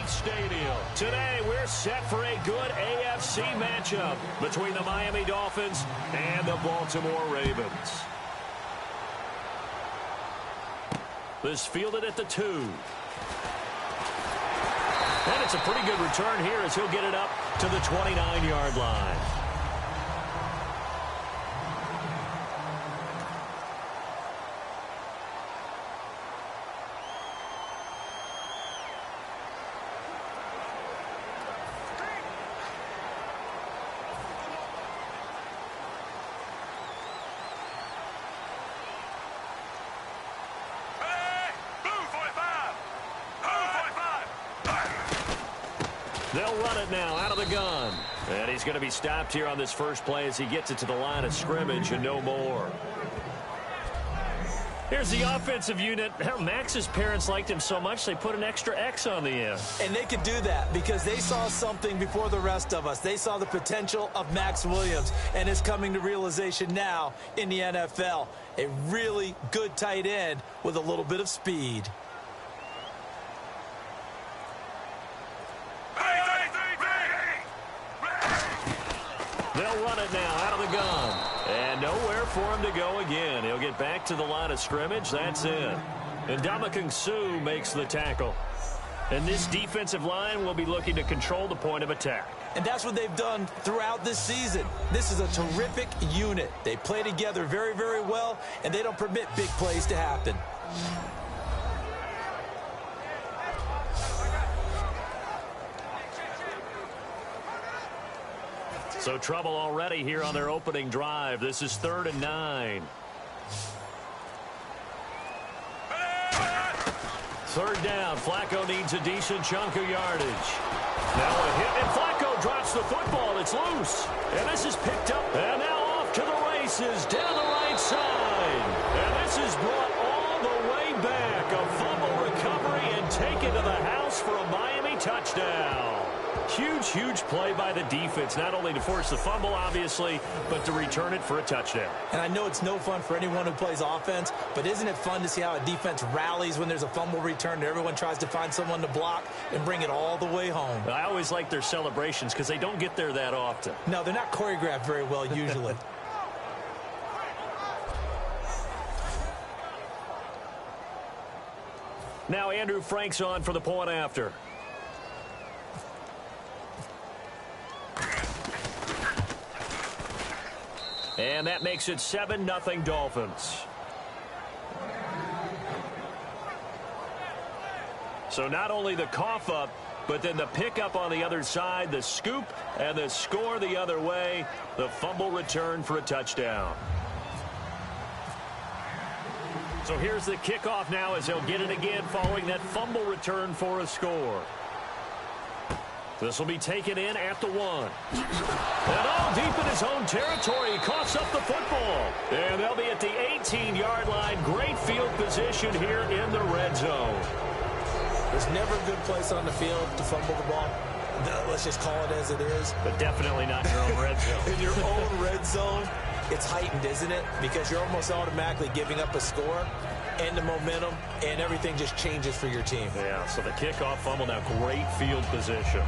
Stadium. Today, we're set for a good AFC matchup between the Miami Dolphins and the Baltimore Ravens. This fielded at the 2. And it's a pretty good return here as he'll get it up to the 29-yard line. They'll run it now out of the gun. And he's going to be stopped here on this first play as he gets it to the line of scrimmage and no more. Here's the offensive unit. Max's parents liked him so much they put an extra X on the end. And they could do that because they saw something before the rest of us. They saw the potential of Max Williams, and it's coming to realization now in the NFL. A really good tight end with a little bit of speed. They'll run it now out of the gun. And nowhere for him to go again. He'll get back to the line of scrimmage. That's it. And Ndamukong Suh makes the tackle. And this defensive line will be looking to control the point of attack. And that's what they've done throughout this season. This is a terrific unit. They play together very, very well, and they don't permit big plays to happen. So trouble already here on their opening drive. This is 3rd and 9. 3rd down. Flacco needs a decent chunk of yardage. Now a hit, and Flacco drops the football. It's loose. And this is picked up. And now off to the races down the right side. And this is brought all the way back. A fumble recovery and taken to the house for a Miami touchdown. Huge, huge play by the defense, not only to force the fumble, obviously, but to return it for a touchdown. And I know it's no fun for anyone who plays offense, but isn't it fun to see how a defense rallies when there's a fumble return and everyone tries to find someone to block and bring it all the way home? I always like their celebrations because they don't get there that often. No, they're not choreographed very well usually. Now Andrew Frank's on for the point after. And that makes it 7-0 Dolphins. So not only the cough up, but then the pickup on the other side, the scoop, and the score the other way. The fumble return for a touchdown. So here's the kickoff now as they'll get it again following that fumble return for a score. This will be taken in at the 1. And all deep in his own territory, he coughs up the football. And they'll be at the 18-yard line. Great field position here in the red zone. There's never a good place on the field to fumble the ball. Let's just call it as it is. But definitely not in your own red zone. In your own red zone, it's heightened, isn't it? Because you're almost automatically giving up a score and the momentum, and everything just changes for your team. Yeah, so the kickoff fumble now, great field position.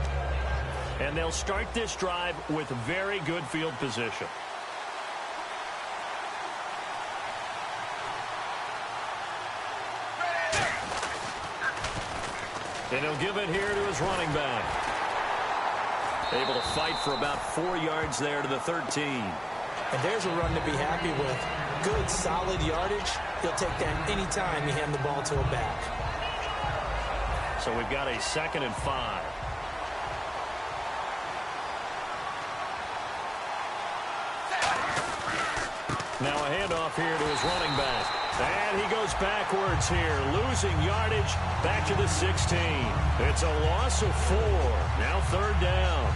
And they'll start this drive with very good field position. And he'll give it here to his running back. Able to fight for about 4 yards there to the 13. And there's a run to be happy with. Good, solid yardage. He'll take that anytime you hand the ball to him back. So we've got a 2nd and 5. Now a handoff here to his running back. And he goes backwards here, losing yardage back to the 16. It's a loss of 4. Now 3rd down.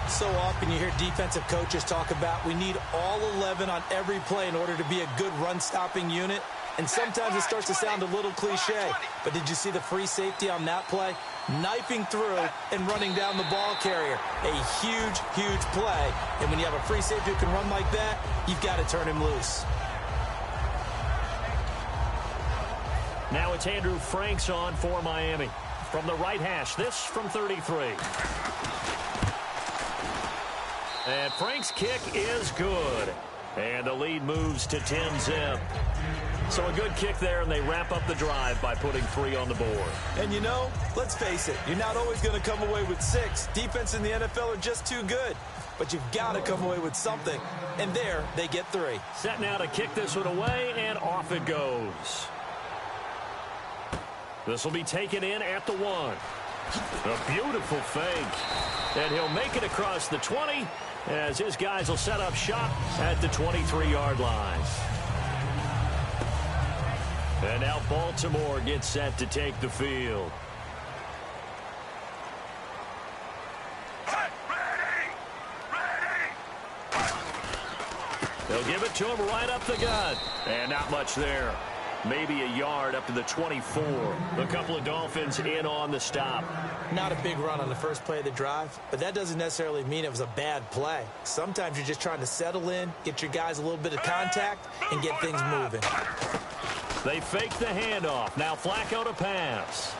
So often you hear defensive coaches talk about we need all 11 on every play in order to be a good run-stopping unit. And sometimes it starts to sound a little cliche. But did you see the free safety on that play? Knifing through and running down the ball carrier. A huge, huge play. And when you have a free safety who can run like that, you've got to turn him loose. Now it's Andrew Franks on for Miami. from the right hash. This from 33. And Frank's kick is good. And the lead moves to 10-zip. So a good kick there, and they wrap up the drive by putting 3 on the board. And you know, let's face it, you're not always going to come away with 6. Defense in the NFL are just too good. But you've got to come away with something. And there, they get 3. Set now to kick this one away, and off it goes. This will be taken in at the 1. A beautiful fake. And he'll make it across the 20 as his guys will set up shop at the 23-yard line. And now Baltimore gets set to take the field. They'll give it to him right up the gut. And not much there. Maybe a yard up to the 24. A couple of Dolphins in on the stop. Not a big run on the first play of the drive, but that doesn't necessarily mean it was a bad play. Sometimes you're just trying to settle in, get your guys a little bit of contact, and get things moving. They fake the handoff. Now Flacco to pass.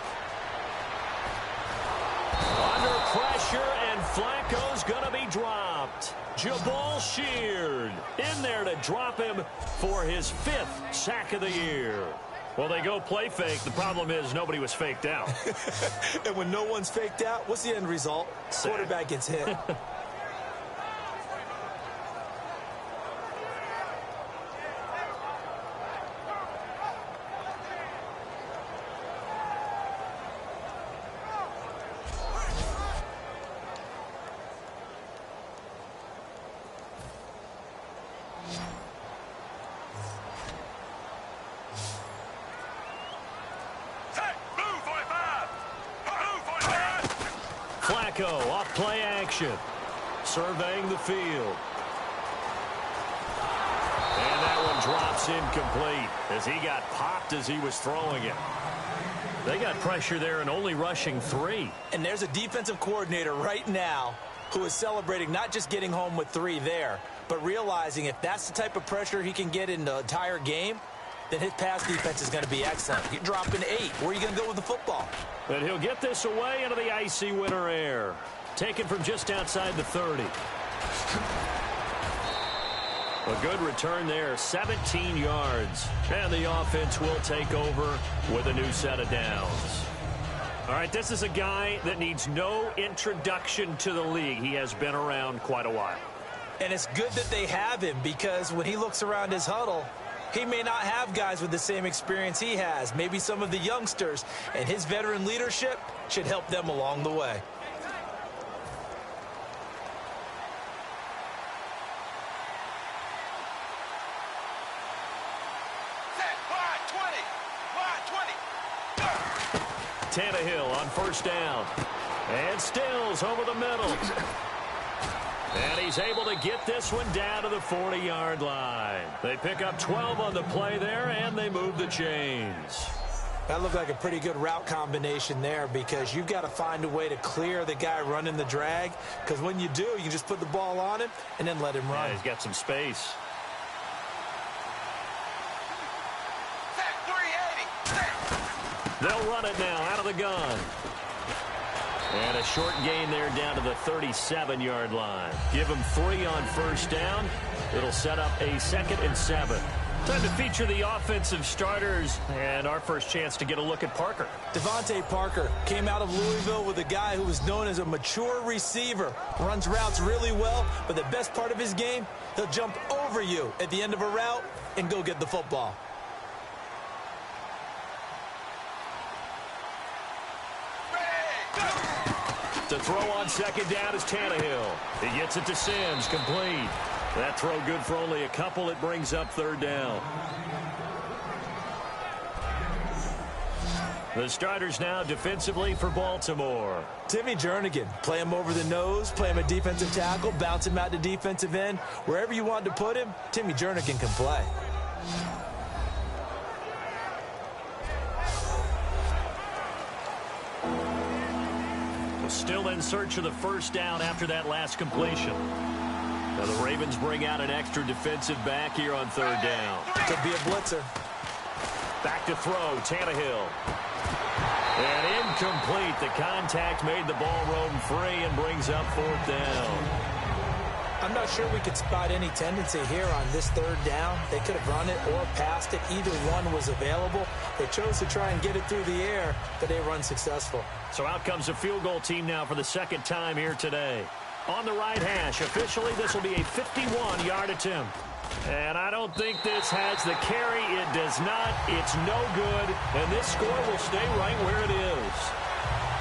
Under pressure, and Flacco's going to be dropped. Jabal Sheard in there to drop him for his 5th sack of the year. Well, they go play fake. The problem is nobody was faked out. And when no one's faked out, what's the end result? Quarterback gets hit. Flacco off play action. Surveying the field. And that one drops incomplete as he got popped as he was throwing it. They got pressure there and only rushing 3. And there's a defensive coordinator right now who is celebrating not just getting home with 3 there, but realizing if that's the type of pressure he can get in the entire game, then his pass defense is going to be excellent. You're dropping 8. Where are you going to go with the football? But he'll get this away into the icy winter air. Taken from just outside the 30. A good return there, 17 yards. And the offense will take over with a new set of downs. All right, this is a guy that needs no introduction to the league. He has been around quite a while. And it's good that they have him because when he looks around his huddle, he may not have guys with the same experience he has, maybe some of the youngsters, and his veteran leadership should help them along the way. Tannehill on first down. And Stills over the middle. And he's able to get this one down to the 40-yard line. They pick up 12 on the play there, and they move the chains. That looked like a pretty good route combination there because you've got to find a way to clear the guy running the drag because when you do, you can just put the ball on him and then let him run. Yeah, he's got some space. They'll run it now out of the gun. And a short gain there down to the 37-yard line. Give him 3 on first down. It'll set up a 2nd and 7. Time to feature the offensive starters and our first chance to get a look at Parker. Devontae Parker came out of Louisville with a guy who was known as a mature receiver. Runs routes really well, but the best part of his game, he'll jump over you at the end of a route and go get the football. To throw on second down is Tannehill. He gets it to Sims, complete. That throw good for only a couple. It brings up 3rd down. The starters now defensively for Baltimore. Timmy Jernigan, play him over the nose, play him a defensive tackle, bounce him out to defensive end. Wherever you want to put him, Timmy Jernigan can play. Still in search of the first down after that last completion. Now the Ravens bring out an extra defensive back here on 3rd down. Could be a blitzer. Back to throw, Tannehill. And incomplete. The contact made the ball roam free and brings up 4th down. I'm not sure we could spot any tendency here on this 3rd down. They could have run it or passed it. Either one was available. They chose to try and get it through the air, but they were unsuccessful. So out comes the field goal team now for the 2nd time here today. On the right hash, officially this will be a 51-yard attempt. And I don't think this has the carry. It does not. It's no good. And this score will stay right where it is.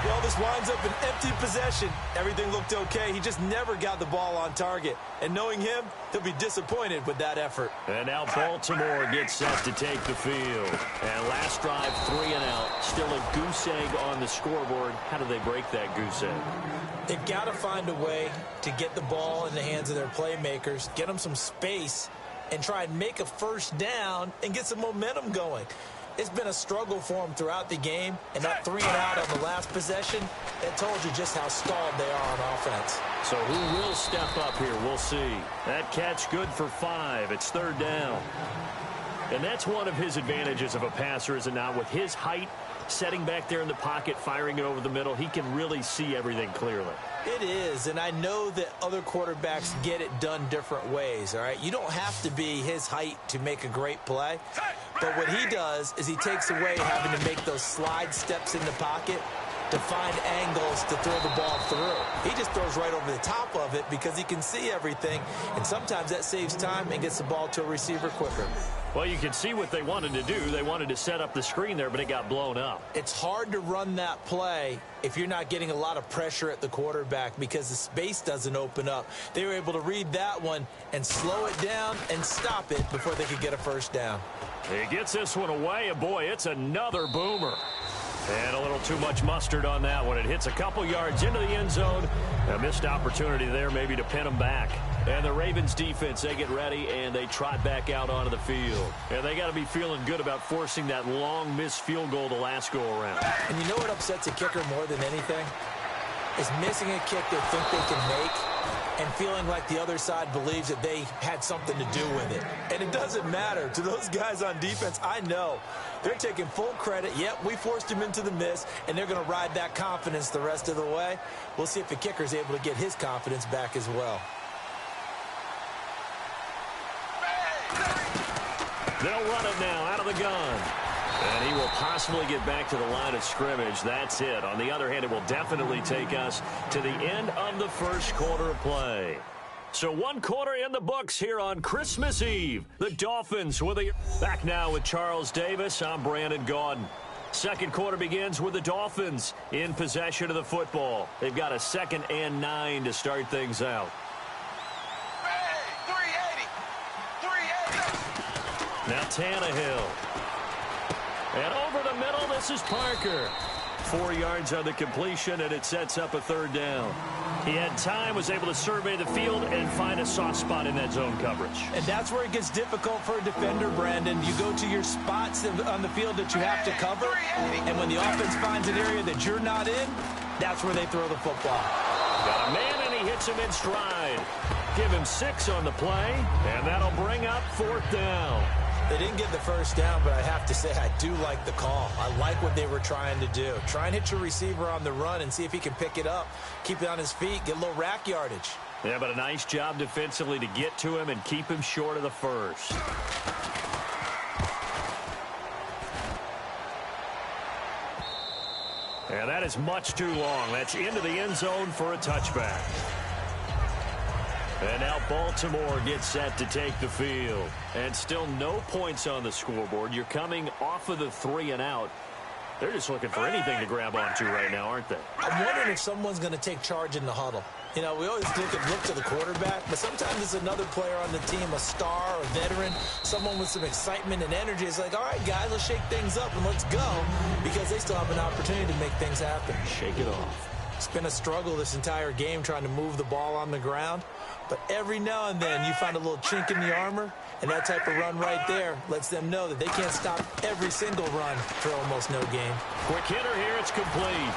Well, this winds up an empty possession. Everything looked okay. He just never got the ball on target. And knowing him, he'll be disappointed with that effort. And now Baltimore gets set to take the field. And last drive, 3 and out. Still a goose egg on the scoreboard. How do they break that goose egg? They've got to find a way to get the ball in the hands of their playmakers, get them some space, and try and make a 1st down and get some momentum going. It's been a struggle for them throughout the game, and that 3 and out on the last possession, that told you just how stalled they are on offense. So who will step up here? We'll see. That catch good for 5. It's 3rd down. And that's one of his advantages of a passer, is it not? With his height, setting back there in the pocket, firing it over the middle, he can really see everything clearly. It is, and I know that other quarterbacks get it done different ways, all right? You don't have to be his height to make a great play, but what he does is he takes away having to make those slide steps in the pocket to find angles to throw the ball through. He just throws right over the top of it because he can see everything, and sometimes that saves time and gets the ball to a receiver quicker. Well, you can see what they wanted to do. They wanted to set up the screen there, but it got blown up. It's hard to run that play if you're not getting a lot of pressure at the quarterback because the space doesn't open up. They were able to read that one and slow it down and stop it before they could get a 1st down. He gets this one away, and boy, it's another boomer. And a little too much mustard on that one. It hits a couple yards into the end zone. A missed opportunity there maybe to pin them back. And the Ravens defense, they get ready, and they trot back out onto the field. And they got to be feeling good about forcing that long missed field goal the last go-around. And you know what upsets a kicker more than anything? Is missing a kick they think they can make and feeling like the other side believes that they had something to do with it. And it doesn't matter. To those guys on defense, I know. They're taking full credit. Yep, we forced him into the miss, and they're going to ride that confidence the rest of the way. We'll see if the kicker's able to get his confidence back as well. They'll run it now out of the gun. And he will possibly get back to the line of scrimmage. That's it. On the other hand, it will definitely take us to the end of the 1st quarter of play. So 1 quarter in the books here on Christmas Eve. The Dolphins with a... Back now with Charles Davis. I'm Brandon Gaudin. 2nd quarter begins with the Dolphins in possession of the football. They've got a 2nd and 9 to start things out. Now Tannehill. And over the middle, this is Parker. 4 yards on the completion, and it sets up a 3rd down. He had time, was able to survey the field and find a soft spot in that zone coverage. And that's where it gets difficult for a defender, Brandon. You go to your spots on the field that you have to cover, and when the offense finds an area that you're not in, that's where they throw the football. Got a man, and he hits him in stride. Give him 6 on the play, and that'll bring up 4th down. They didn't get the 1st down, but I have to say I do like the call. I like what they were trying to do. Try and hit your receiver on the run and see if he can pick it up, keep it on his feet, get a little rack yardage. Yeah, but a nice job defensively to get to him and keep him short of the 1st. And that is much too long. That's into the end zone for a touchback. And now Baltimore gets set to take the field. And still no points on the scoreboard. You're coming off of the 3 and out. They're just looking for anything to grab onto right now, aren't they? I'm wondering if someone's going to take charge in the huddle. You know, we always look to the quarterback, but sometimes it's another player on the team, a star, a veteran, someone with some excitement and energy. It's like, all right, guys, let's shake things up and let's go, because they still have an opportunity to make things happen. Shake it off. It's been a struggle this entire game trying to move the ball on the ground, but every now and then you find a little chink in the armor, and that type of run right there lets them know that they can't stop every single run for almost no gain. Quick hitter here, it's complete.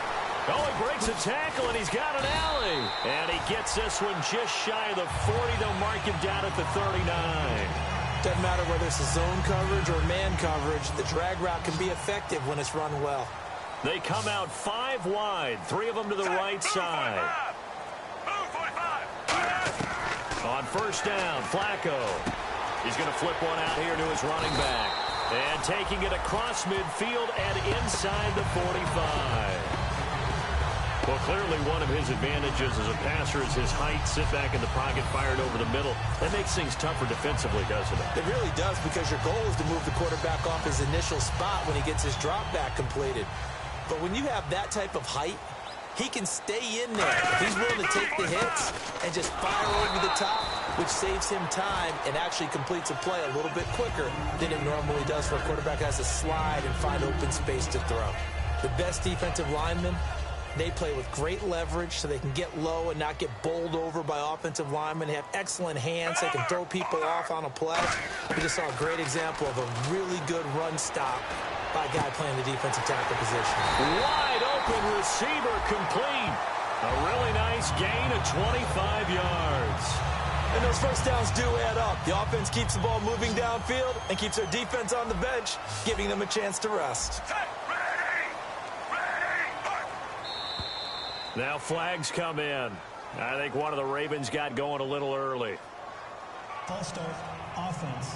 Oh, he breaks a tackle, and he's got an alley. And he gets this one just shy of the 40. They'll mark him down at the 39. Doesn't matter whether it's a zone coverage or man coverage, the drag route can be effective when it's run well. They come out 5 wide, 3 of them to the right side. On first down, Flacco. He's going to flip one out here to his running back. And taking it across midfield and inside the 45. Well, clearly one of his advantages as a passer is his height. Sit back in the pocket, fired over the middle. That makes things tougher defensively, doesn't it? It really does, because your goal is to move the quarterback off his initial spot when he gets his drop back completed. But when you have that type of height, he can stay in there. If he's willing to take the hits and just fire over the top, which saves him time and actually completes a play a little bit quicker than it normally does for a quarterback who has to slide and find open space to throw. The best defensive linemen, they play with great leverage so they can get low and not get bowled over by offensive linemen. They have excellent hands. They can throw people off on a play. We just saw a great example of a really good run stop by a guy playing the defensive tackle position. Wide open receiver complete. A really nice gain of 25 yards. And those first downs do add up. The offense keeps the ball moving downfield and keeps their defense on the bench, giving them a chance to rest. Now flags come in. I think one of the Ravens got going a little early. False start, offense.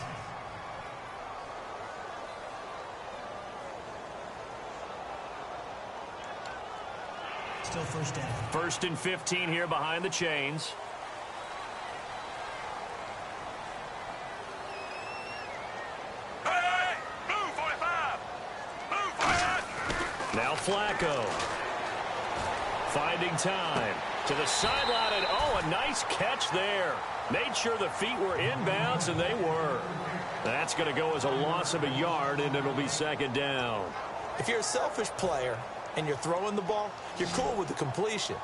Still first down. 1st and 15 here behind the chains. Hey, blue 45. Blue 45. Now Flacco. Finding time to the sideline, and oh, a nice catch there. Made sure the feet were inbounds, and they were. That's going to go as a loss of a yard, and it'll be 2nd down. If you're a selfish player and you're throwing the ball, you're cool with the completion.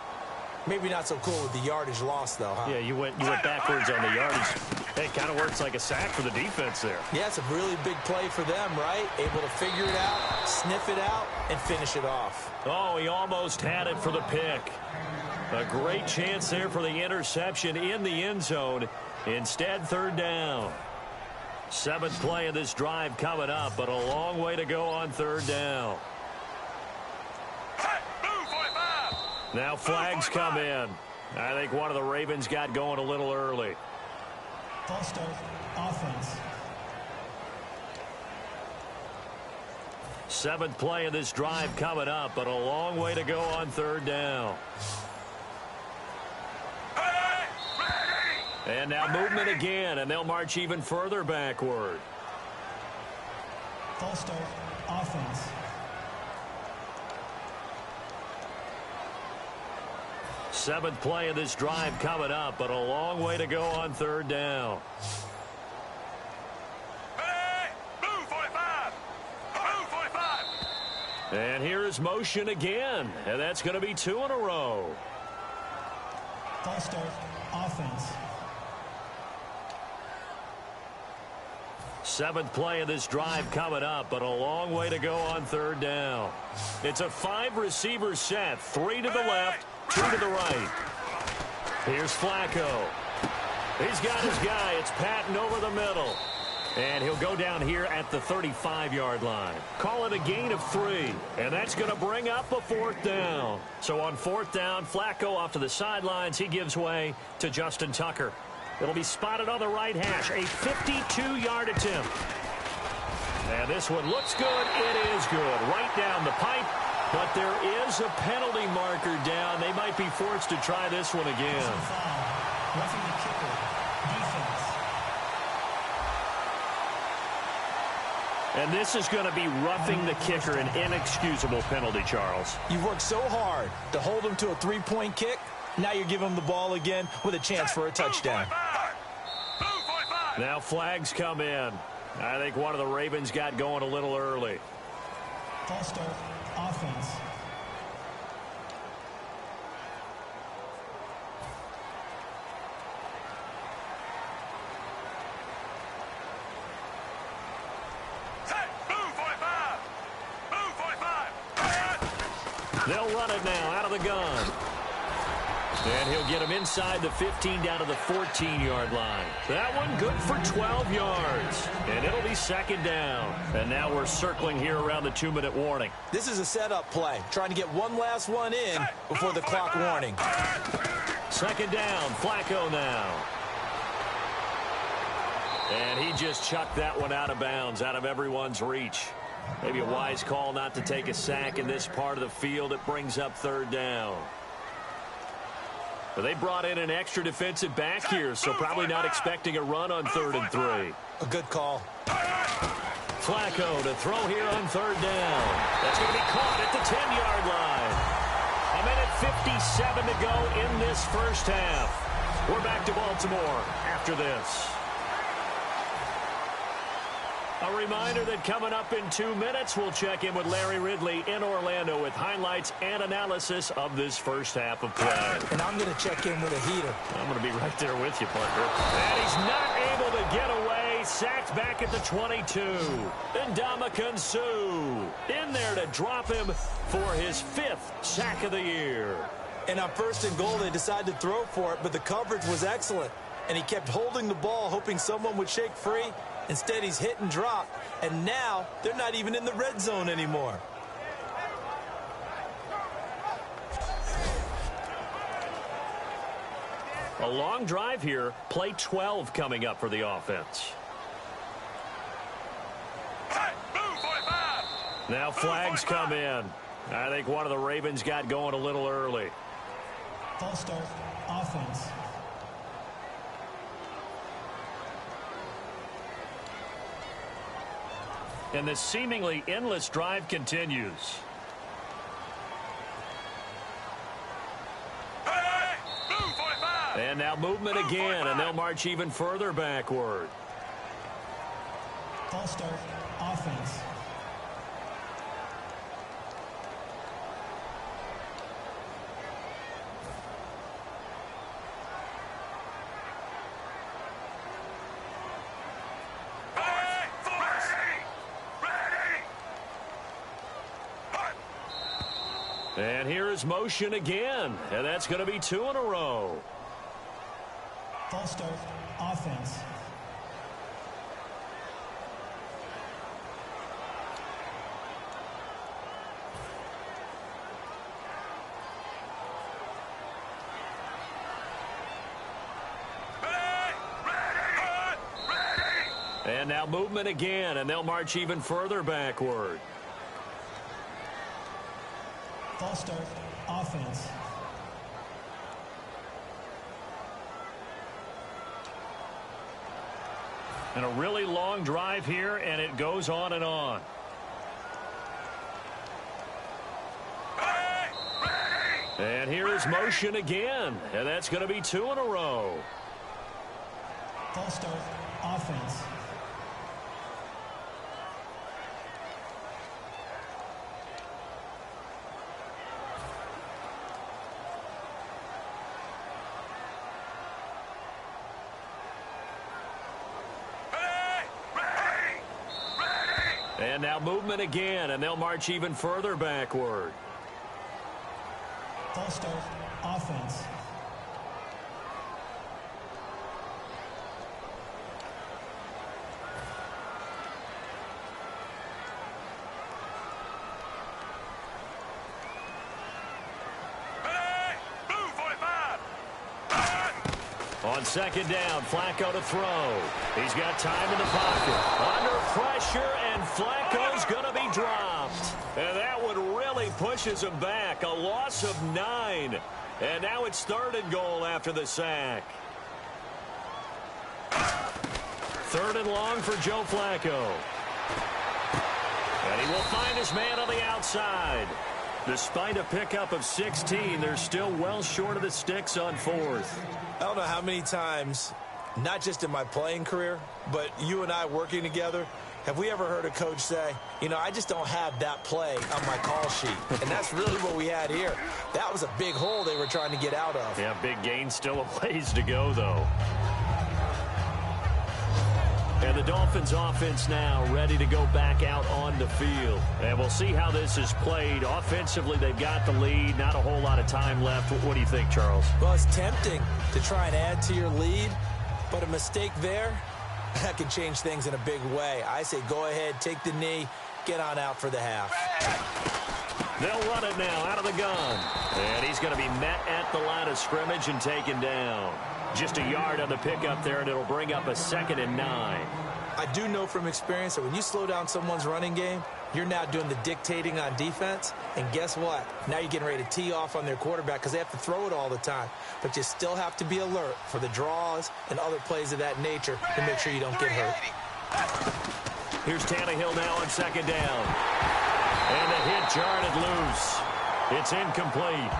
Maybe not so cool with the yardage loss, though, huh? Yeah, you went backwards on the yardage. Hey, it kind of works like a sack for the defense there. Yeah, it's a really big play for them, right? Able to figure it out, sniff it out, and finish it off. Oh, he almost had it for the pick. A great chance there for the interception in the end zone. Instead, 3rd down. 7th play of this drive coming up, but a long way to go on 3rd down. Hey, blue 45. Now flags come in. I think one of the Ravens got going a little early. False start, offense. 7th play of this drive coming up, but a long way to go on 3rd down. Hey, ready. And now movement again, and they'll march even further backward. False start, offense. 7th play of this drive coming up, but a long way to go on 3rd down. Hey, blue 45. Blue 45. And here is motion again, and that's going to be 2 in a row. False start, offense. 7th play of this drive coming up, but a long way to go on 3rd down. It's a 5-receiver set, 3 to the left, 2 to the right. Here's Flacco. He's got his guy. It's Patton over the middle. And he'll go down here at the 35-yard line. Call it a gain of 3. And that's going to bring up a 4th down. So on 4th down, Flacco off to the sidelines. He gives way to Justin Tucker. It'll be spotted on the right hash. A 52-yard attempt. And this one looks good. It is good. Right down the pipe. But there is a penalty marker down. They might be forced to try this one again. Foul. Roughing the kicker. Defense. And this is going to be roughing the kicker, an inexcusable penalty, Charles. You've worked so hard to hold him to a 3-point kick. Now you're giving him the ball again with a chance for a touchdown. Blue 45. Now flags come in. I think one of the Ravens got going a little early. False start, offense. Hey, blue 45. Blue 45. They'll run it now out of the gun. And he'll get him inside the 15 down to the 14-yard line. That one good for 12 yards. And it'll be second down. And now we're circling here around the 2-minute warning. This is a setup play, trying to get one last one in before the clock warning. Second down, Flacco now. And he just chucked that one out of bounds, out of everyone's reach. Maybe a wise call not to take a sack in this part of the field. It brings up third down. But they brought in an extra defensive back here, so probably not expecting a run on 3rd and 3. A good call. Flacco to throw here on third down. That's going to be caught at the 10-yard line. A minute 57 to go in this first half. We're back to Baltimore after this. A reminder that coming up in 2 minutes, we'll check in with Larry Ridley in Orlando with highlights and analysis of this first half of play. And I'm going to check in with a heater. I'm going to be right there with you, Parker. And he's not able to get away. Sacked back at the 22. Ndamukong Suh in there to drop him for his 5th sack of the year. And on 1st and goal, they decided to throw for it, but the coverage was excellent. And he kept holding the ball, hoping someone would shake free. Instead, he's hit and dropped, and now they're not even in the red zone anymore. A long drive here. Play 12 coming up for the offense. Now flags come in. I think one of the Ravens got going a little early. False start, offense. And this seemingly endless drive continues. And now movement again, and they'll march even further backward. False start, offense. And here is motion again, and that's going to be 2 in a row. False start, offense. And now movement again, and they'll march even further backward. False start, offense. And a really long drive here, and it goes on and on. And here is motion again, and that's going to be 2 in a row. False start, offense. And now movement again, and they'll march even further backward. False start, offense. On second down, Flacco to throw. He's got time in the pocket. Under pressure, and Flacco's going to be dropped. And that one really pushes him back. A loss of 9. And now it's 3rd and goal after the sack. 3rd and long for Joe Flacco. And he will find his man on the outside. Despite a pickup of 16, they're still well short of the sticks on 4th. I don't know how many times, not just in my playing career, but you and I working together, have we ever heard a coach say, you know, I just don't have that play on my call sheet. And that's really what we had here. That was a big hole they were trying to get out of. Yeah, big gain, still a ways to go, though. And the Dolphins offense now ready to go back out on the field. And we'll see how this is played. Offensively, they've got the lead. Not a whole lot of time left. What do you think, Charles? Well, it's tempting to try and add to your lead, but a mistake there, that can change things in a big way. I say go ahead, take the knee, get on out for the half. They'll run it now out of the gun. And he's going to be met at the line of scrimmage and taken down. Just a yard on the pickup there, and it'll bring up a 2nd and 9. I do know from experience that when you slow down someone's running game, you're now doing the dictating on defense. And guess what? Now you're getting ready to tee off on their quarterback because they have to throw it all the time. But you still have to be alert for the draws and other plays of that nature to make sure you don't get hurt. Here's Tannehill now on 2nd down. And the hit jarred it loose. It's incomplete.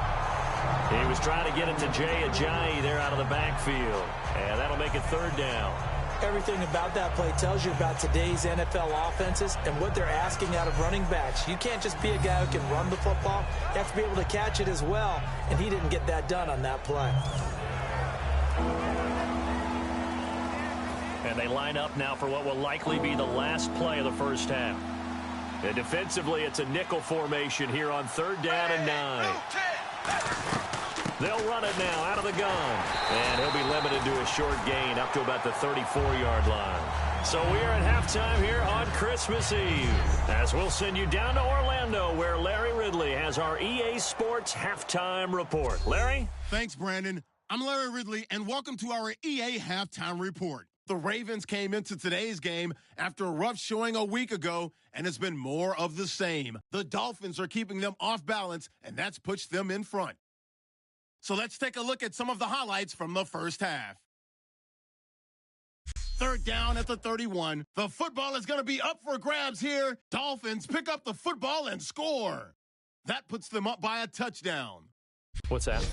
He was trying to get it to Jay Ajayi there out of the backfield. And that'll make it 3rd down. Everything about that play tells you about today's NFL offenses and what they're asking out of running backs. You can't just be a guy who can run the football. You have to be able to catch it as well. And he didn't get that done on that play. And they line up now for what will likely be the last play of the first half. And defensively, it's a nickel formation here on 3rd down and 9. They'll run it now out of the gun. And he'll be limited to a short gain up to about the 34-yard line. So we are at halftime here on Christmas Eve, as we'll send you down to Orlando, where Larry Ridley has our EA Sports Halftime Report. Larry? Thanks, Brandon. I'm Larry Ridley, and welcome to our EA Halftime Report. The Ravens came into today's game after a rough showing a week ago, and it's been more of the same. The Dolphins are keeping them off balance, and that's pushed them in front. So let's take a look at some of the highlights from the first half. 3rd down at the 31. The football is going to be up for grabs here. Dolphins pick up the football and score. That puts them up by a touchdown. What's that?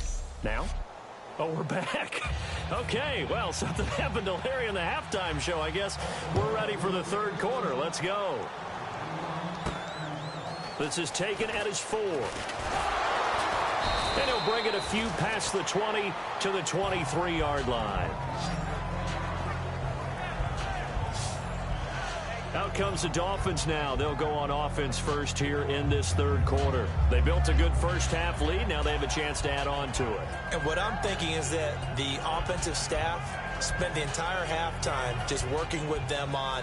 Now? Oh, we're back. Okay, well, something happened to Larry in the halftime show. I guess we're ready for the 3rd quarter. Let's go. This is taken at his 4. And he'll bring it a few past the 20 to the 23-yard line. Out comes the Dolphins now. They'll go on offense first here in this 3rd quarter. They built a good first half lead. Now they have a chance to add on to it. And what I'm thinking is that the offensive staff spent the entire halftime just working with them on,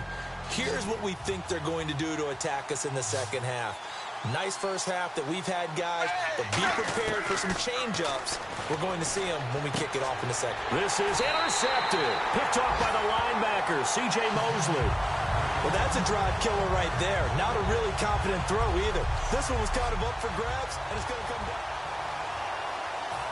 here's what we think they're going to do to attack us in the 2nd half. Nice first half that we've had, guys, but be prepared for some change-ups. We're going to see them when we kick it off in the 2nd. This is intercepted. Picked off by the linebacker, C.J. Mosley. Well, that's a drive killer right there. Not a really confident throw either. This one was kind of up for grabs, and it's going to come back.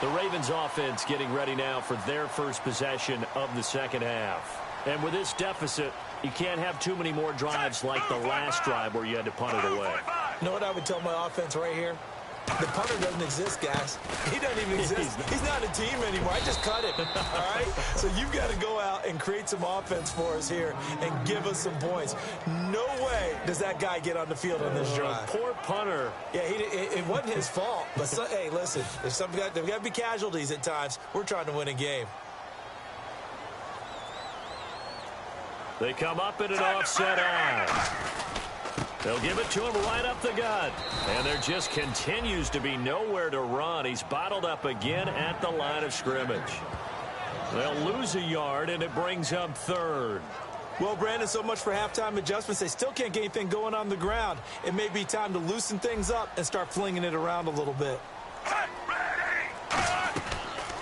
The Ravens offense getting ready now for their first possession of the 2nd half. And with this deficit, you can't have too many more drives like the last drive where you had to punt it away. You know what I would tell my offense right here? The punter doesn't exist, guys. He doesn't even exist. He's not a team anymore. I just cut him, all right? So you've got to go out and create some offense for us here and give us some points. No way does that guy get on the field on this drive. Poor punter. Yeah, it wasn't his fault. But, hey, listen, there's got to be casualties at times. We're trying to win a game. They come up in an offset eye. They'll give it to him right up the gut. And there just continues to be nowhere to run. He's bottled up again at the line of scrimmage. They'll lose a yard, and it brings up 3rd. Well, Brandon, so much for halftime adjustments. They still can't get anything going on the ground. It may be time to loosen things up and start flinging it around a little bit.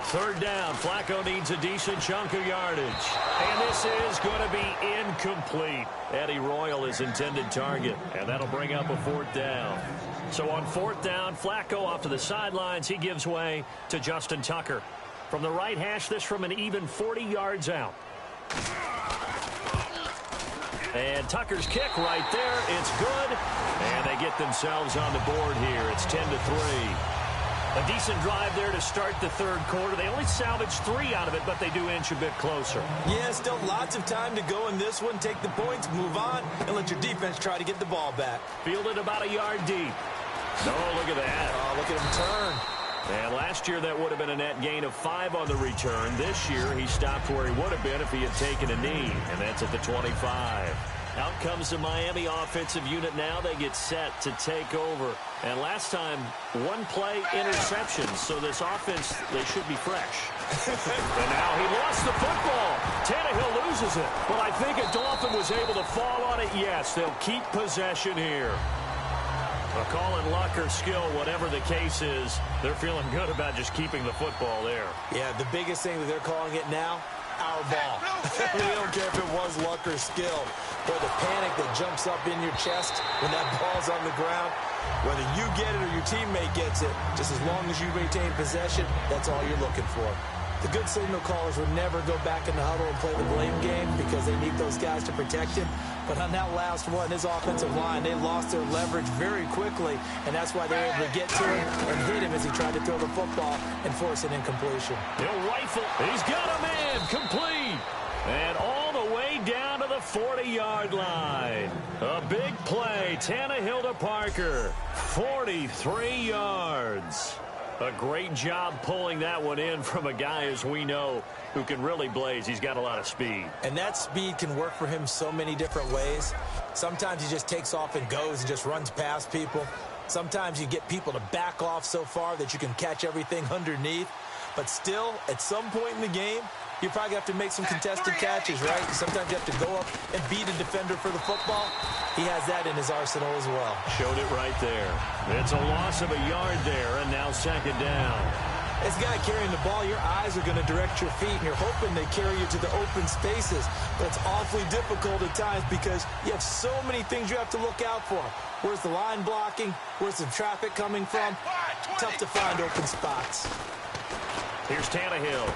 3rd down. Flacco needs a decent chunk of yardage. And this is going to be incomplete. Eddie Royal is intended target. And that'll bring up a 4th down. So on 4th down, Flacco off to the sidelines. He gives way to Justin Tucker. From the right hash, this from an even 40 yards out. And Tucker's kick right there. It's good. And they get themselves on the board here. It's 10-3. A decent drive there to start the 3rd quarter. They only salvaged 3 out of it, but they do inch a bit closer. Yeah, still lots of time to go in this one. Take the points, move on, and let your defense try to get the ball back. Fielded about a yard deep. Oh, look at that. Oh, look at him turn. And last year, that would have been a net gain of 5 on the return. This year, he stopped where he would have been if he had taken a knee, and that's at the 25. Out comes the Miami offensive unit now. They get set to take over. And last time, one play interception. So this offense, they should be fresh. And now he lost the football. Tannehill loses it. Well, I think a Dolphin was able to fall on it. Yes, they'll keep possession here. Call it luck or skill, whatever the case is, they're feeling good about just keeping the football there. Yeah, the biggest thing that they're calling it now, our ball. We don't care if it was luck or skill. Or the panic that jumps up in your chest when that ball's on the ground. Whether you get it or your teammate gets it, just as long as you retain possession, that's all you're looking for. The good signal callers would never go back in the huddle and play the blame game because they need those guys to protect him. But on that last one, his offensive line, they lost their leverage very quickly, and that's why they were able to get to him and hit him as he tried to throw the football and force an incompletion. He'll rifle. He's got a man. Complete. And all the way down to the 40-yard line. A big play. Tannehill to Parker. 43 yards. A great job pulling that one in from a guy, as we know, who can really blaze. He's got a lot of speed. And that speed can work for him so many different ways. Sometimes he just takes off and goes and just runs past people. Sometimes you get people to back off so far that you can catch everything underneath. But still, at some point in the game, you probably have to make some contested catches, right? Sometimes you have to go up and beat a defender for the football. He has that in his arsenal as well. Showed it right there. It's a loss of a yard there, and now second down. This guy carrying the ball, your eyes are going to direct your feet, and you're hoping they carry you to the open spaces. But it's awfully difficult at times because you have so many things you have to look out for. Where's the line blocking? Where's the traffic coming from? Tough to find open spots. Here's Tannehill.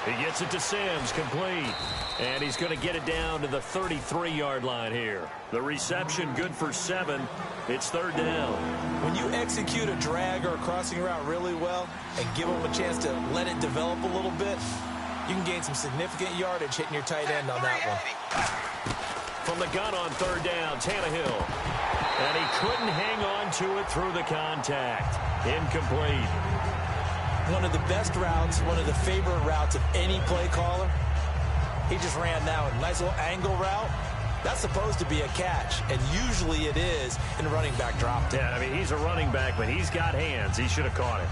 He gets it to Sims, complete. And he's going to get it down to the 33-yard line here. The reception good for 7. It's third down. When you execute a drag or a crossing route really well and give them a chance to let it develop a little bit, you can gain some significant yardage hitting your tight end on that one. From the gun on third down, Tannehill. And he couldn't hang on to it through the contact. Incomplete. One of the best routes, one of the favorite routes of any play caller. He just ran that one. Nice little angle route. That's supposed to be a catch, and usually it is in a running back drop. Yeah, I mean, he's a running back, but he's got hands. He should have caught it.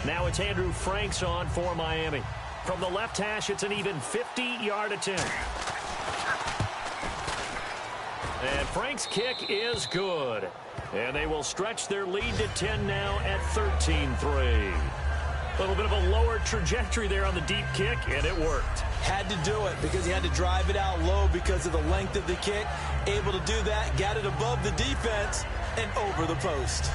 Now it's Andrew Franks on for Miami. From the left hash, it's an even 50-yard attempt. And Frank's kick is good. And they will stretch their lead to 10 now at 13-3. A little bit of a lower trajectory there on the deep kick, and it worked. Had to do it because he had to drive it out low because of the length of the kick. Able to do that, got it above the defense and over the post.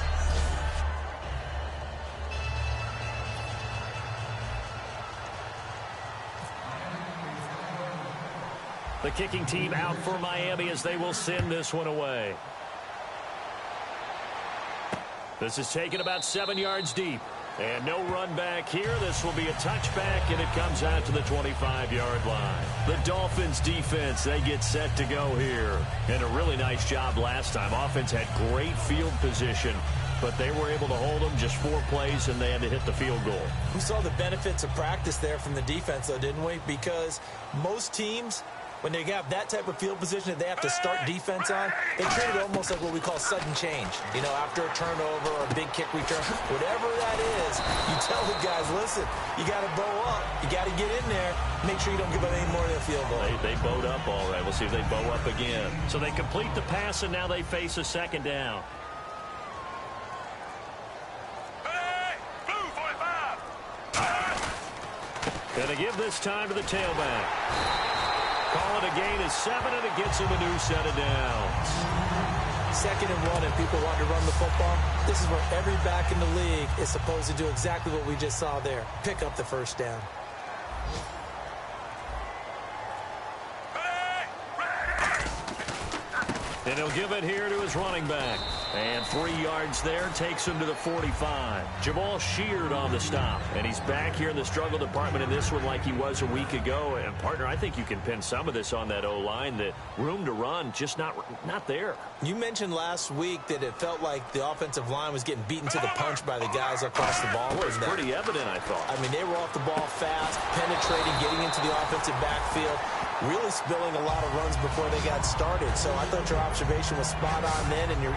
The kicking team out for Miami as they will send this one away. This is taken about 7 yards deep. And no run back here. This will be a touchback, and it comes out to the 25-yard line. The Dolphins defense, they get set to go here. And a really nice job last time. Offense had great field position, but they were able to hold them just 4 plays, and they had to hit the field goal. We saw the benefits of practice there from the defense, though, didn't we? Because most teams, when they have that type of field position that they have to start defense on, they treat it almost like what we call sudden change. You know, after a turnover or a big kick return, whatever that is, you tell the guys, listen, you got to bow up. You got to get in there. Make sure you don't give up any more than a field goal. They bowed up all right. We'll see if they bow up again. So they complete the pass, and now they face a second down. Going to give this time to the tailback. Call it a gain of 7, and it gets him a new set of downs. 2nd and 1, and people want to run the football. This is where every back in the league is supposed to do exactly what we just saw there. Pick up the first down. And he'll give it here to his running back. And 3 yards there takes him to the 45. Jamal Sheard on the stop. And he's back here in the struggle department in this one like he was a week ago. And, partner, I think you can pin some of this on that O-line. That room to run, just not there. You mentioned last week that it felt like the offensive line was getting beaten to the punch by the guys across the ball. It was pretty evident, I thought. I mean, they were off the ball fast, penetrating, getting into the offensive backfield, really spilling a lot of runs before they got started. So I thought your observation was spot on then, and you're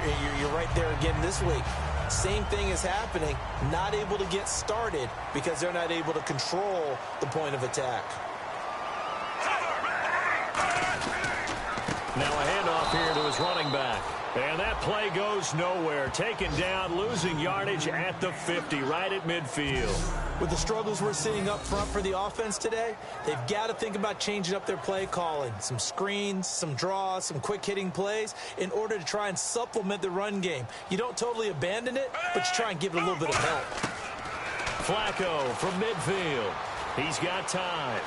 right there again this week. Same thing is happening, not able to get started because they're not able to control the point of attack. Now a handoff here to his running back. And that play goes nowhere. Taken down, losing yardage at the 50, right at midfield. With the struggles we're seeing up front for the offense today, they've got to think about changing up their play calling. Some screens, some draws, some quick-hitting plays in order to try and supplement the run game. You don't totally abandon it, but you try and give it a little bit of help. Flacco from midfield. He's got time.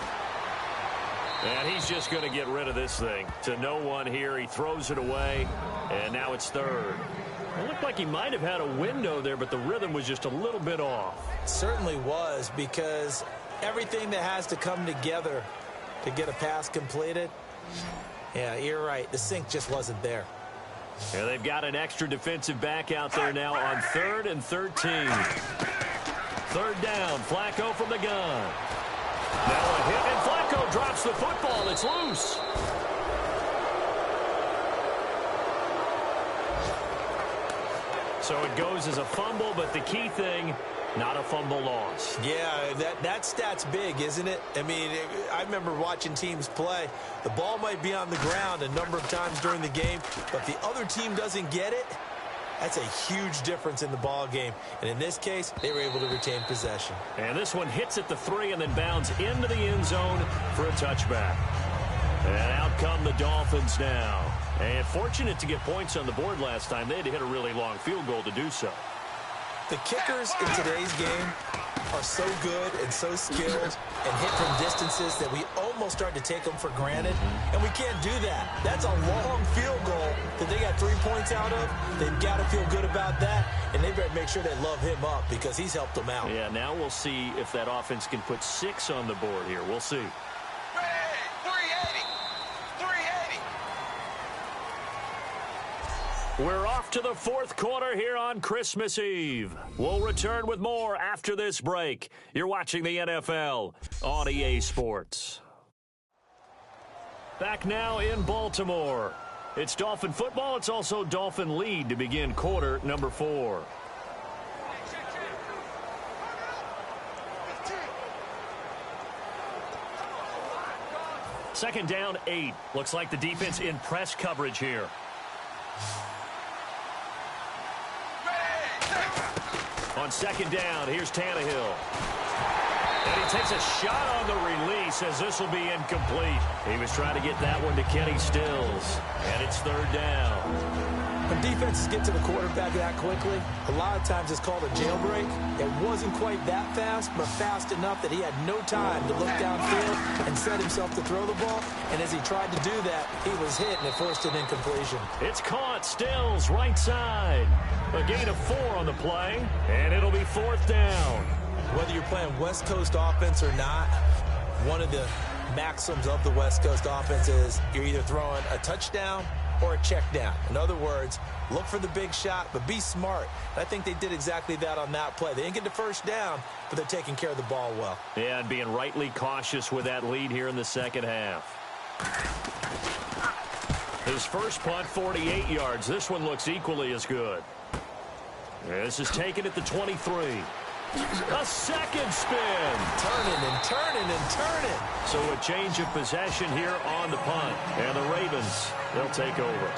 And he's just going to get rid of this thing to no one here. He throws it away, and now it's third. It looked like he might have had a window there, but the rhythm was just a little bit off. It certainly was, because everything that has to come together to get a pass completed, yeah, you're right. The sync just wasn't there. Yeah, they've got an extra defensive back out there now on 3rd and 13. Third down, Flacco from the gun. Now a hit, and Flacco drops the football. It's loose. So it goes as a fumble, but the key thing, not a fumble loss. Yeah, that stat's big, isn't it? I mean, I remember watching teams play. The ball might be on the ground a number of times during the game, but the other team doesn't get it. That's a huge difference in the ball game. And in this case, they were able to retain possession. And this one hits at the 3 and then bounds into the end zone for a touchback. And out come the Dolphins now. And fortunate to get points on the board last time. They had to hit a really long field goal to do so. The kickers in today's game are so good and so skilled and hit from distances that we almost start to take them for granted, and we can't do that. That's a long field goal that they got 3 points out of. They've got to feel good about that, and they better make sure they love him up because he's helped them out. Yeah, now we'll see if that offense can put 6 on the board here. We'll see. We're off to the fourth quarter here on Christmas Eve. We'll return with more after this break. You're watching the NFL on EA Sports. Back now in Baltimore. It's Dolphin football. It's also Dolphin lead to begin quarter number 4. Second down, 8. Looks like the defense in press coverage here. On second down, here's Tannehill. And he takes a shot on the release as this will be incomplete. He was trying to get that one to Kenny Stills. And it's third down. When defenses get to the quarterback that quickly, a lot of times it's called a jailbreak. It wasn't quite that fast, but fast enough that he had no time to look downfield and set himself to throw the ball. And as he tried to do that, he was hit, and it forced an incompletion. It's caught. Stills, right side. A gain of 4 on the play, and it'll be fourth down. Whether you're playing West Coast offense or not, one of the maxims of the West Coast offense is you're either throwing a touchdown or a check down. In other words, look for the big shot, but be smart. And I think they did exactly that on that play. They didn't get the first down, but they're taking care of the ball well. Yeah, and being rightly cautious with that lead here in the second half. His first punt, 48 yards. This one looks equally as good. This is taken at the 23. A second spin. Turning and turning and turning. So a change of possession here on the punt. And the Ravens, they'll take over.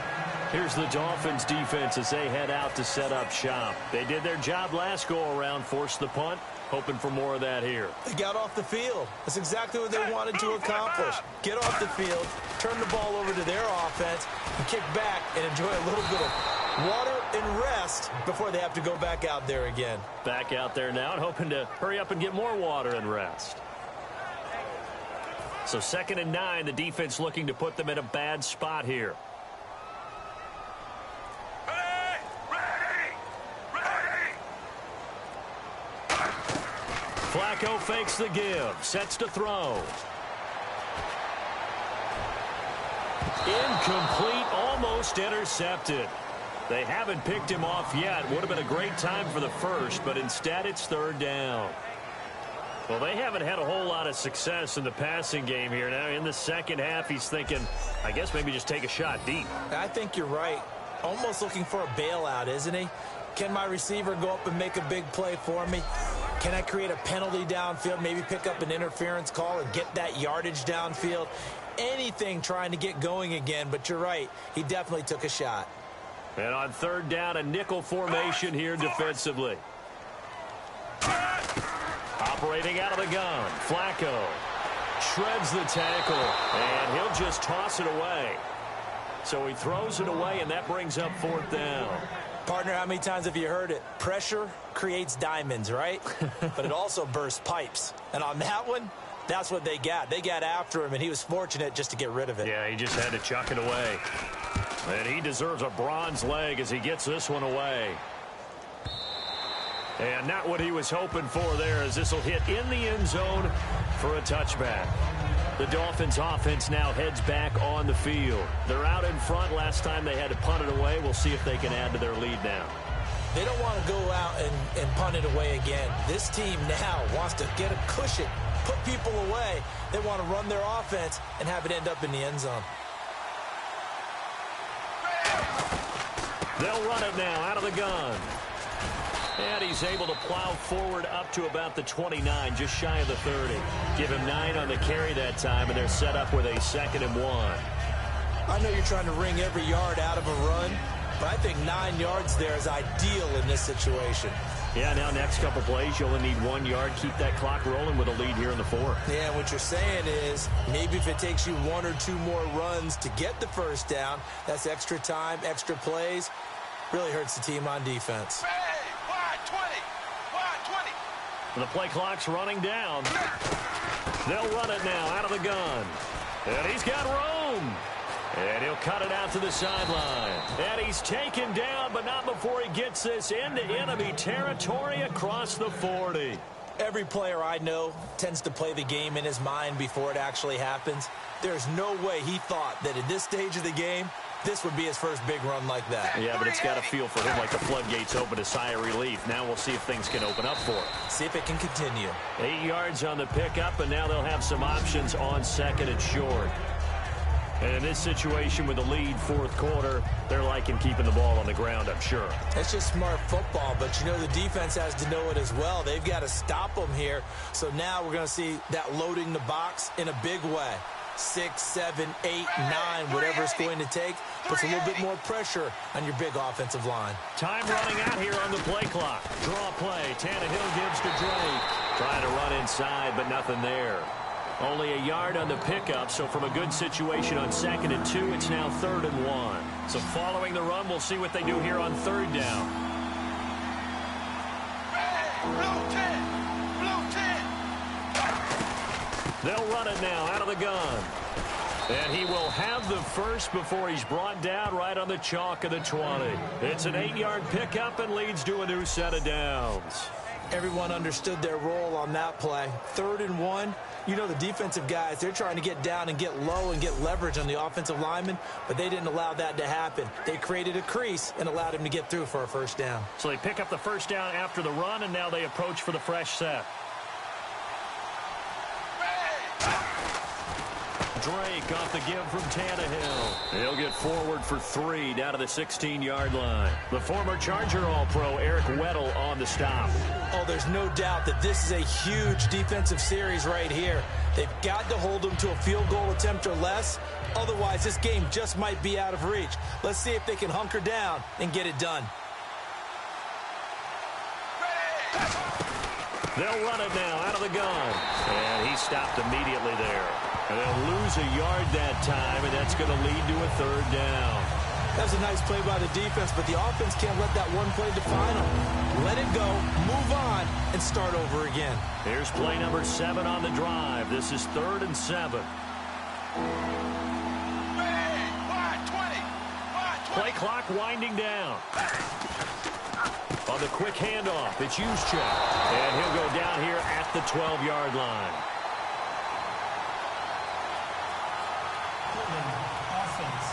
Here's the Dolphins defense as they head out to set up shop. They did their job last go-around, forced the punt, hoping for more of that here. They got off the field. That's exactly what they wanted to accomplish. Get off the field, turn the ball over to their offense, and kick back and enjoy a little bit of water and rest before they have to go back out there again. Back out there now and hoping to hurry up and get more water and rest. So 2nd and 9, the defense looking to put them in a bad spot here. Flacco fakes the give, sets to throw. Incomplete, almost intercepted. They haven't picked him off yet. Would have been a great time for the first, but instead it's third down. Well, they haven't had a whole lot of success in the passing game here. Now, in the second half, he's thinking, I guess maybe just take a shot deep. I think you're right. Almost looking for a bailout, isn't he? Can my receiver go up and make a big play for me? Can I create a penalty downfield, maybe pick up an interference call and get that yardage downfield? Anything trying to get going again, but you're right. He definitely took a shot. And on third down, a nickel formation here defensively. Operating out of the gun, Flacco shreds the tackle, and he'll just toss it away. So he throws it away, and that brings up fourth down. Partner, how many times have you heard it? Pressure creates diamonds, right? But it also bursts pipes. And on that one, that's what they got. They got after him, and he was fortunate just to get rid of it. Yeah, he just had to chuck it away. And he deserves a bronze leg as he gets this one away. And not what he was hoping for there, as this will hit in the end zone for a touchback. The Dolphins offense now heads back on the field. They're out in front. Last time they had to punt it away. We'll see if they can add to their lead now. They don't want to go out and punt it away again. This team now wants to get a cushion, put people away. They want to run their offense and have it end up in the end zone. They'll run it now out of the gun. And he's able to plow forward up to about the 29, just shy of the 30. Give him 9 on the carry that time, and they're set up with a 2nd and 1. I know you're trying to wring every yard out of a run, but I think 9 yards there is ideal in this situation. Yeah, now next couple plays, you only need 1 yard. Keep that clock rolling with a lead here in the 4th. Yeah, what you're saying is maybe if it takes you 1 or 2 more runs to get the first down, that's extra time, extra plays. Really hurts the team on defense. The play clock's running down. They'll run it now out of the gun. And he's got room. And he'll cut it out to the sideline. And he's taken down, but not before he gets this into enemy territory across the 40. Every player I know tends to play the game in his mind before it actually happens. There's no way he thought that at this stage of the game, this would be his first big run like that. Yeah, but it's got to feel for him like the floodgates open, a sigh of relief. Now we'll see if things can open up for him. See if it can continue. 8 yards on the pickup, and now they'll have some options on 2nd and short. And in this situation with the lead 4th quarter, they're liking keeping the ball on the ground, I'm sure. It's just smart football, but you know the defense has to know it as well. They've got to stop them here. So now we're going to see that loading the box in a big way. 6, 7, 8, 9, whatever it's going to take, puts a little bit more pressure on your big offensive line. Time running out here on the play clock. Draw play. Tannehill gives to Drake. Trying to run inside, but nothing there. Only a yard on the pickup, so from a good situation on 2nd and 2, it's now 3rd and 1. So following the run, we'll see what they do here on 3rd down. Blue 10. They'll run it now out of the gun. And he will have the first before he's brought down right on the chalk of the 20. It's an 8-yard pickup and leads to a new set of downs. Everyone understood their role on that play. 3rd and 1. You know the defensive guys, they're trying to get down and get low and get leverage on the offensive lineman, but they didn't allow that to happen. They created a crease and allowed him to get through for a first down. So they pick up the first down after the run, and now they approach for the fresh set. Drake off the give from Tannehill. He'll get forward for 3 down to the 16-yard line. The former Charger All-Pro Eric Weddle on the stop. Oh, there's no doubt that this is a huge defensive series right here. They've got to hold them to a field goal attempt or less. Otherwise, this game just might be out of reach. Let's see if they can hunker down and get it done. They'll run it now out of the gun. And he stopped immediately there. And they'll lose a yard that time, and that's going to lead to a 3rd down. That was a nice play by the defense, but the offense can't let that one play define them. Let it go, move on, and start over again. Here's play number 7 on the drive. This is 3rd and 7. Play clock winding down. On with a quick handoff. It's Juszczyk. And he'll go down here at the 12-yard line. Offense.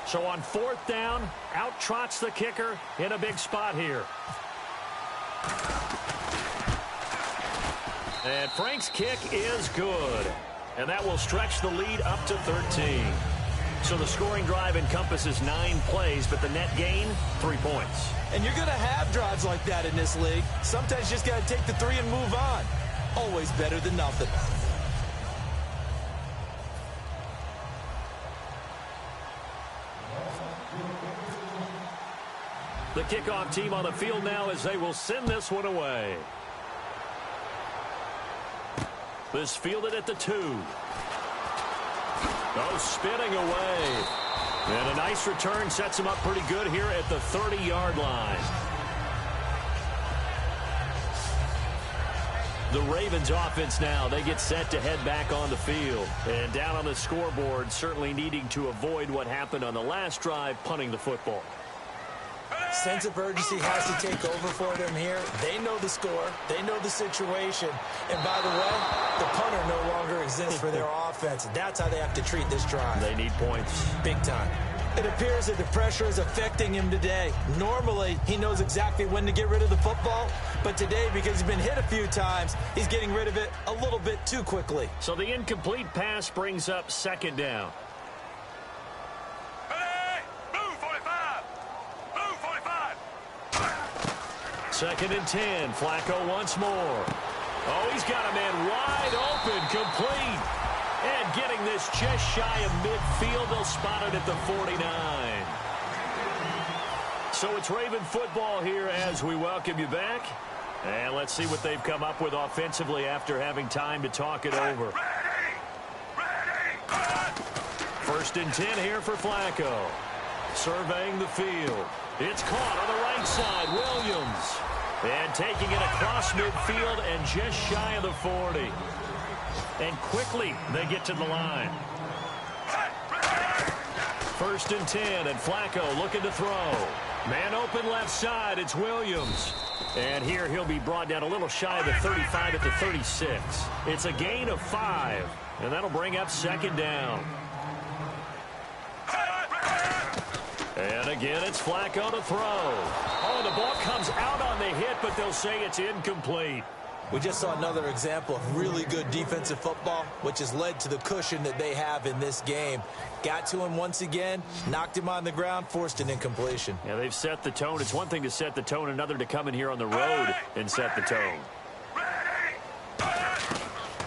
So on 4th down, out trots the kicker in a big spot here. And Frank's kick is good. And that will stretch the lead up to 13. So the scoring drive encompasses 9 plays, but the net gain, 3 points. And you're going to have drives like that in this league. Sometimes you just got to take the 3 and move on. Always better than nothing. The kickoff team on the field now as they will send this one away. This fielded at the 2. Oh, spinning away. And a nice return sets him up pretty good here at the 30-yard line. The Ravens offense now, they get set to head back on the field. And down on the scoreboard, certainly needing to avoid what happened on the last drive, punting the football. Sense of urgency has to take over for them here. They know the score. They know the situation. And by the way, the punter no longer exists for their offense. That's how they have to treat this drive. They need points. Big time. It appears that the pressure is affecting him today. Normally, he knows exactly when to get rid of the football. But today, because he's been hit a few times, he's getting rid of it a little bit too quickly. So the incomplete pass brings up 2nd down. Second and 10. Flacco once more. Oh, he's got a man wide open, complete. And getting this just shy of midfield. They'll spot it at the 49. So it's Raven football here as we welcome you back. And let's see what they've come up with offensively after having time to talk it over. First and 10 here for Flacco. Surveying the field. It's caught on the right side. Williams. And taking it across midfield and just shy of the 40. And quickly they get to the line. First and 10, and Flacco looking to throw. Man open left side, it's Williams. And here he'll be brought down a little shy of the 35 at the 36. It's a gain of 5, and that'll bring up 2nd down. And again, it's Flacco to throw. Oh, the ball comes out on the hit, but they'll say it's incomplete. We just saw another example of really good defensive football, which has led to the cushion that they have in this game. Got to him once again, knocked him on the ground, forced an incompletion. Yeah, they've set the tone. It's one thing to set the tone, another to come in here on the road and set the tone.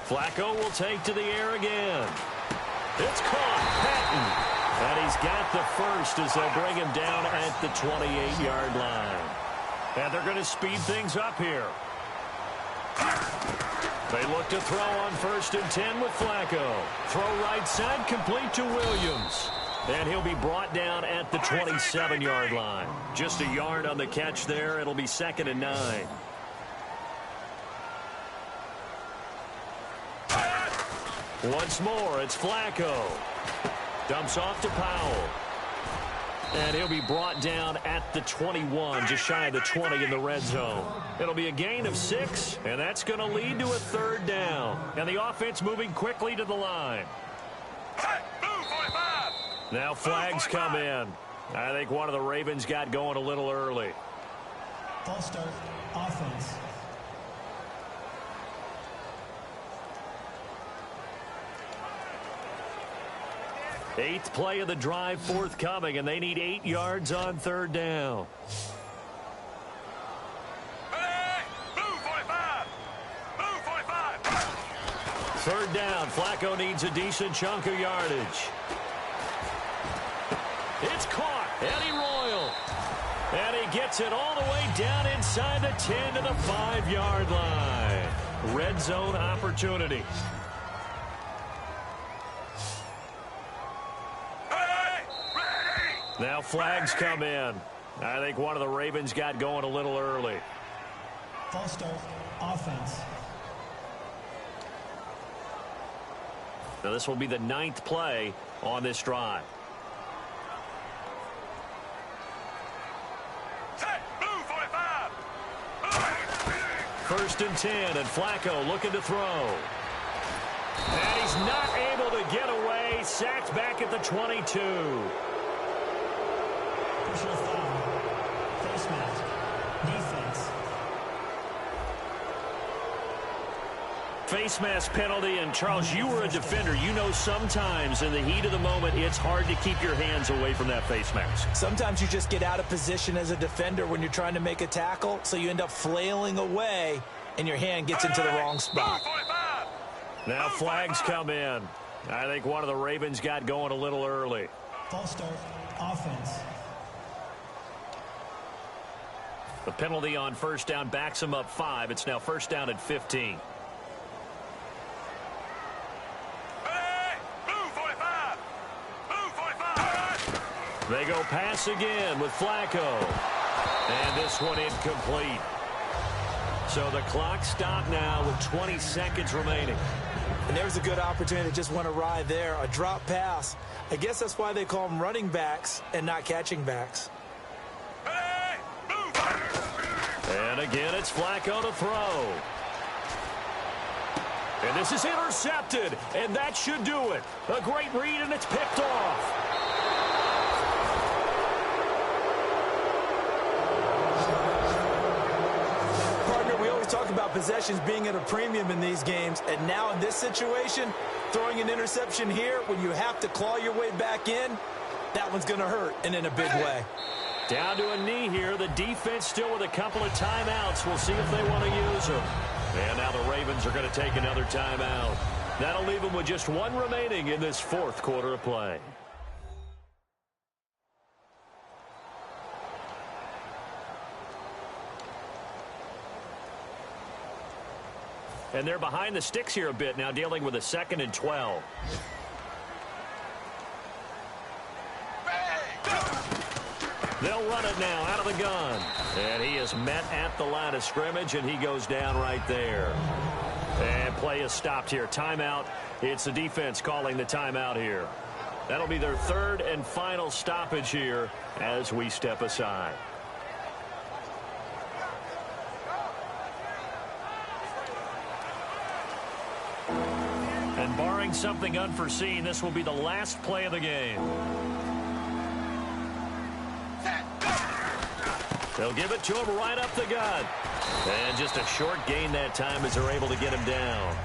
Flacco will take to the air again. It's caught. Patton. And he's got the first as they'll bring him down at the 28-yard line. And they're going to speed things up here. They look to throw on 1st and 10 with Flacco. Throw right side, complete to Williams. And he'll be brought down at the 27-yard line. Just a yard on the catch there. It'll be 2nd and 9. Once more, it's Flacco. Dumps off to Powell. And he'll be brought down at the 21, just shy of the 20 in the red zone. It'll be a gain of 6, and that's going to lead to a 3rd down. And the offense moving quickly to the line. Now flags come in. I think one of the Ravens got going a little early. False start. Offense. Eighth play of the drive forthcoming, and they need 8 yards on 3rd down. Move 45. Move 45. 3rd down. Flacco needs a decent chunk of yardage. It's caught. Eddie Royal. And he gets it all the way down inside the 10 to the 5-yard line. Red zone opportunity. Now flags come in. I think one of the Ravens got going a little early. False start. Offense. Now, this will be the 9th play on this drive. Move, 45. 1st and 10, and Flacco looking to throw. And he's not able to get away. Sacked back at the 22. Personal foul. Face mask. Defense. Face mask penalty, and Charles, you were a defender. You know sometimes in the heat of the moment, it's hard to keep your hands away from that face mask. Sometimes you just get out of position as a defender when you're trying to make a tackle, so you end up flailing away, and your hand gets into the wrong spot. Now flags come in. I think one of the Ravens got going a little early. False start. Offense. The penalty on 1st down backs him up 5. It's now 1st down at 15. They go pass again with Flacco. And this one incomplete. So the clock stopped now with 20 seconds remaining. And there's a good opportunity to just went awry there. A drop pass. I guess that's why they call them running backs and not catching backs. And again, it's Flacco to throw. And this is intercepted. And that should do it. A great read, and it's picked off. Talk about possessions being at a premium in these games, and now in this situation, throwing an interception here when you have to claw your way back in, that one's going to hurt, and in a big way. Down to a knee here. The defense still with a couple of timeouts. We'll see if they want to use them. And now the Ravens are going to take another timeout. That'll leave them with just one remaining in this 4th quarter of play. And they're behind the sticks here a bit now, dealing with a 2nd and 12. They'll run it now out of the gun. And he is met at the line of scrimmage, and he goes down right there. And play is stopped here. Timeout. It's the defense calling the timeout here. That'll be their 3rd and final stoppage here as we step aside. And barring something unforeseen, this will be the last play of the game. They'll give it to him right up the gut. And just a short gain that time as they're able to get him down.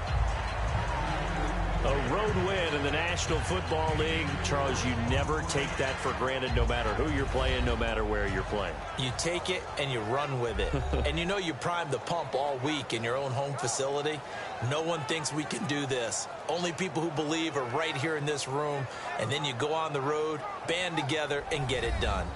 A road win in the National Football League. Charles, you never take that for granted no matter who you're playing, no matter where you're playing. You take it and you run with it. And you know you primed the pump all week in your own home facility. No one thinks we can do this. Only people who believe are right here in this room. And then you go on the road, band together, and get it done.